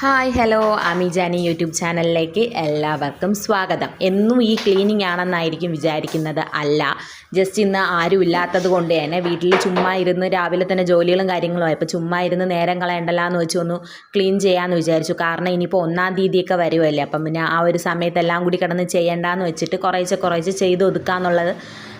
Hi hello അമിജാനി YouTube ചാനലിലേക്ക് എല്ലാവർക്കും സ്വാഗതം. എന്നും ഈ ക്ലീനിങ് ആണെന്നായിരിക്കും വിചാരിക്കുന്നത്. അല്ല, ജസ്റ്റ് ഇന്ന് ആരും ഇല്ലാത്തത് കൊണ്ട് തന്നെ വീട്ടിൽ ചുമ്മാ ഇരുന്ന് രാവിലെ തന്നെ ജോലികളും കാര്യങ്ങളും ആയപ്പോൾ ചുമ്മാ ഇരുന്ന് നേരം കളയണ്ടല്ലോ എന്ന് വെച്ച് ഒന്ന് ക്ലീൻ ചെയ്യാമെന്ന് വിചാരിച്ചു. കാരണം ഇനിയിപ്പോൾ 1-ാം തീയതിയൊക്കെ വരുമല്ലേ, അപ്പം പിന്നെ ആ ഒരു സമയത്തെല്ലാം കൂടി കിടന്ന് ചെയ്യണ്ടെന്ന് വെച്ചിട്ട് കുറേശ്ശെ ചെയ്ത് ഒതുക്കാന്നുള്ളത്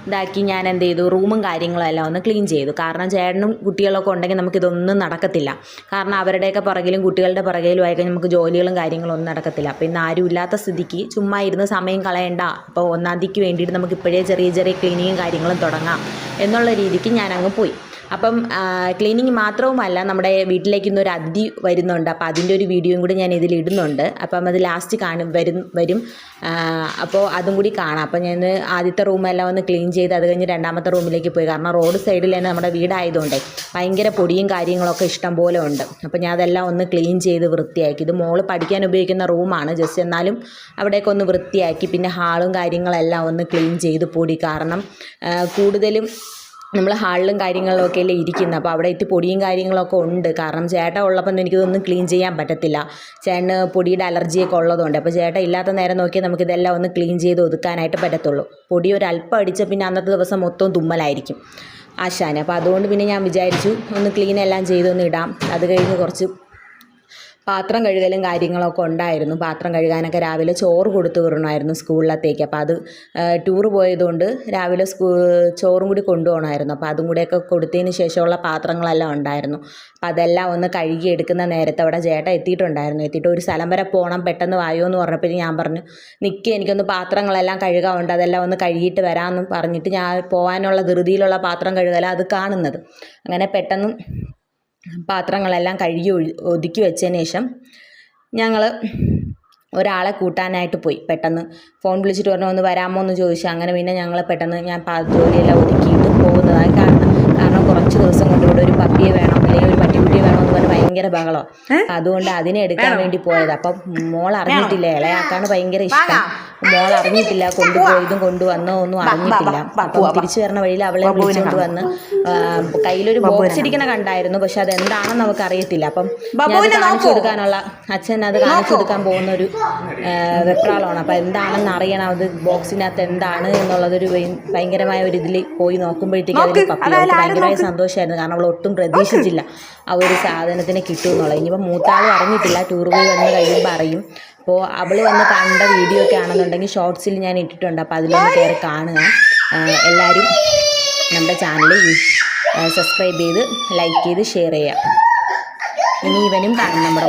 ഇതാക്കി ഞാൻ എന്ത് ചെയ്തു, റൂമും കാര്യങ്ങളും എല്ലാം ഒന്ന് ക്ലീൻ ചെയ്തു. കാരണം ചേട്ടനും കുട്ടികളൊക്കെ ഉണ്ടെങ്കിൽ നമുക്കിതൊന്നും നടക്കത്തില്ല. കാരണം അവരുടെയൊക്കെ പുറകിലും കുട്ടികളുടെ പുറകിലും ആയി നമുക്ക് ജോലികളും കാര്യങ്ങളും ഒന്നും നടക്കത്തില്ല. അപ്പോൾ ഇന്ന് ആരും ഇല്ലാത്ത സ്ഥിതിക്ക് ചുമ്മാ ഇരുന്ന് സമയം കളയണ്ട, അപ്പോൾ 1-ാം തീയതിക്ക് വേണ്ടിയിട്ട് നമുക്ക് ഇപ്പോഴേ ചെറിയ ക്ലീനിങ്ങും കാര്യങ്ങളും തുടങ്ങാം എന്നുള്ള രീതിക്ക് ഞാൻ അങ്ങ് പോയി. അപ്പം ക്ലീനിങ് മാത്രവുമല്ല, നമ്മുടെ വീട്ടിലേക്ക് ഇന്നൊരു അതിഥി വരുന്നുണ്ട്. അപ്പോൾ അതിൻ്റെ ഒരു വീഡിയോയും കൂടി ഞാൻ ഇതിൽ ഇടുന്നുണ്ട്. അപ്പം അത് ലാസ്റ്റ് വരും. അപ്പോൾ അതും കൂടി കാണാം. അപ്പോൾ ഞാൻ ആദ്യത്തെ റൂമെല്ലാം ഒന്ന് ക്ലീൻ ചെയ്ത് അത് കഴിഞ്ഞ് 2-ാമത്തെ റൂമിലേക്ക് പോയി. കാരണം റോഡ് സൈഡിൽ തന്നെ നമ്മുടെ വീടായതുകൊണ്ട് ഭയങ്കര പൊടിയും കാര്യങ്ങളൊക്കെ ഇഷ്ടം പോലെ ഉണ്ട്. അപ്പോൾ ഞാൻ അതെല്ലാം ഒന്ന് ക്ലീൻ ചെയ്ത് വൃത്തിയാക്കി. ഇത് മോള് പഠിക്കാൻ ഉപയോഗിക്കുന്ന റൂമാണ്, ജസ്റ്റ് എന്നാലും അവിടേക്ക് ഒന്ന് വൃത്തിയാക്കി. പിന്നെ ഹാളും കാര്യങ്ങളെല്ലാം ഒന്ന് ക്ലീൻ ചെയ്ത് പൊടി, കാരണം കൂടുതലും നമ്മൾ ഹാളിലും കാര്യങ്ങളിലൊക്കെ അല്ലേ ഇരിക്കുന്നത്. അപ്പോൾ അവിടെ പൊടിയും കാര്യങ്ങളൊക്കെ ഉണ്ട്. കാരണം ചേട്ടൻ ഉള്ളപ്പം എനിക്കിതൊന്നും ക്ലീൻ ചെയ്യാൻ പറ്റത്തില്ല. ചേട്ടന് പൊടിയുടെ അലർജിയൊക്കെ ഉള്ളതുകൊണ്ട്. അപ്പോൾ ചേട്ടൻ ഇല്ലാത്ത നേരം നോക്കിയാൽ നമുക്കിതെല്ലാം ഒന്ന് ക്ലീൻ ചെയ്ത് ഒതുക്കാനായിട്ട് പറ്റത്തുള്ളൂ. പൊടി ഒരല്പം അടിച്ച പിന്നെ അന്നത്തെ ദിവസം മൊത്തം തുമ്മലായിരിക്കും ആശാന്. അപ്പോൾ അതുകൊണ്ട് പിന്നെ ഞാൻ വിചാരിച്ചു ഒന്ന് ക്ലീൻ എല്ലാം ചെയ്തൊന്ന് ഇടാം. അത് കഴിഞ്ഞ് കുറച്ച് പാത്രം കഴുകലും കാര്യങ്ങളൊക്കെ ഉണ്ടായിരുന്നു. പാത്രം കഴുകാനൊക്കെ രാവിലെ ചോറ് കൊടുത്തു വിടണമായിരുന്നു സ്കൂളിലത്തേക്ക്. അപ്പോൾ അത് ടൂർ പോയതുകൊണ്ട് രാവിലെ ചോറും കൂടി കൊണ്ടുപോകണമായിരുന്നു. അപ്പോൾ അതും കൂടെയൊക്കെ കൊടുത്തതിന് ശേഷമുള്ള പാത്രങ്ങളെല്ലാം ഉണ്ടായിരുന്നു. അപ്പോൾ അതെല്ലാം ഒന്ന് കഴുകി എടുക്കുന്ന നേരത്തെ അവിടെ ചേട്ടൻ എത്തിയിട്ട് ഒരു സ്ഥലം വരെ പോകണം, പെട്ടെന്ന് വായോ എന്ന് പറഞ്ഞപ്പോൾ ഞാൻ പറഞ്ഞു എനിക്കൊന്ന് പാത്രങ്ങളെല്ലാം കഴുകാറുണ്ട്, അതെല്ലാം ഒന്ന് കഴുകിയിട്ട് വരാമെന്ന് പറഞ്ഞിട്ട് ഞാൻ പോകാനുള്ള ധൃതിയിലുള്ള പാത്രം കഴുകലാണ് അത് കാണുന്നത്. അങ്ങനെ പെട്ടെന്ന് പാത്രങ്ങളെല്ലാം കഴുകി ഒതുക്കി വെച്ചതിന് ശേഷം ഞങ്ങൾ ഒരാളെ കൂട്ടാനായിട്ട് പോയി. പെട്ടെന്ന് ഫോൺ വിളിച്ചിട്ട് പറഞ്ഞു ഒന്ന് വരാമോ എന്ന് ചോദിച്ചു. അങ്ങനെ പിന്നെ ഞങ്ങൾ പെട്ടെന്ന് ഞാൻ ജോലിയെല്ലാം ഒതുക്കിയിട്ട് പോകുന്നതായി കാണുന്നത്. കാരണം കുറച്ച് ദിവസം കൊണ്ട് ഇവിടെ ഒരു പപ്പിയെ വേണം, അല്ലെങ്കിൽ ഒരു പട്ടിക്കുട്ടിയെ വേണമെന്ന് പറഞ്ഞ് ഭയങ്കര ബഹളമാണ്. അതുകൊണ്ട് അതിനെ എടുക്കാൻ വേണ്ടി പോയത്. അപ്പം മോൾ അറിഞ്ഞിട്ടില്ല, ഇളയാക്കാണ് ഭയങ്കര ഇഷ്ടം. മോൾ അറിഞ്ഞിട്ടില്ല, കൊണ്ടുപോയതും കൊണ്ടുവന്നോ ഒന്നും അറിഞ്ഞിട്ടില്ല. അപ്പം തിരിച്ചു വരുന്ന വഴിയിൽ അവളെ വിളിച്ചുകൊണ്ട് വന്ന് കയ്യിലൊരു ബോക്സ് ഇരിക്കണ കണ്ടായിരുന്നു. പക്ഷെ അതെന്താണെന്ന് നമുക്ക് അറിയത്തില്ല. അപ്പം കാണിച്ചു കൊടുക്കാനുള്ള അച്ഛൻ അത് കാണിച്ചു കൊടുക്കാൻ പോകുന്ന ഒരു വെപ്രാളമാണ്. അപ്പം എന്താണെന്ന് അറിയണം, അത് ബോക്സിനകത്ത് എന്താണ് എന്നുള്ളതൊരു ഭയങ്കരമായ ഒരു ഇതിൽ പോയി നോക്കുമ്പോഴത്തേക്ക് അതിൽ പപ്പി ഭയങ്കരമായ സന്തോഷമായിരുന്നു. കാരണം അവൾ ഒട്ടും പ്രതീക്ഷിച്ചില്ല ആ ഒരു സാധനത്തിനെ കിട്ടുമെന്നുള്ളത്. ഇനിയിപ്പോൾ മൂത്താളും അറിഞ്ഞിട്ടില്ല, ടൂർ പോയി വന്ന് കഴിയുമ്പോൾ അറിയും. അപ്പോൾ അവൾ വന്ന് കണ്ട വീഡിയോ ഒക്കെ ആണെന്നുണ്ടെങ്കിൽ ഷോർട്സിൽ ഞാൻ ഇട്ടിട്ടുണ്ട്. അപ്പോൾ അതിലൊന്ന് കയറി കാണുക. എല്ലാവരും നമ്മുടെ ചാനൽ സബ്സ്ക്രൈബ് ചെയ്ത് ലൈക്ക് ചെയ്ത് ഷെയർ ചെയ്യുക. ഇനി ഇവനും കാണും നമ്മുടെ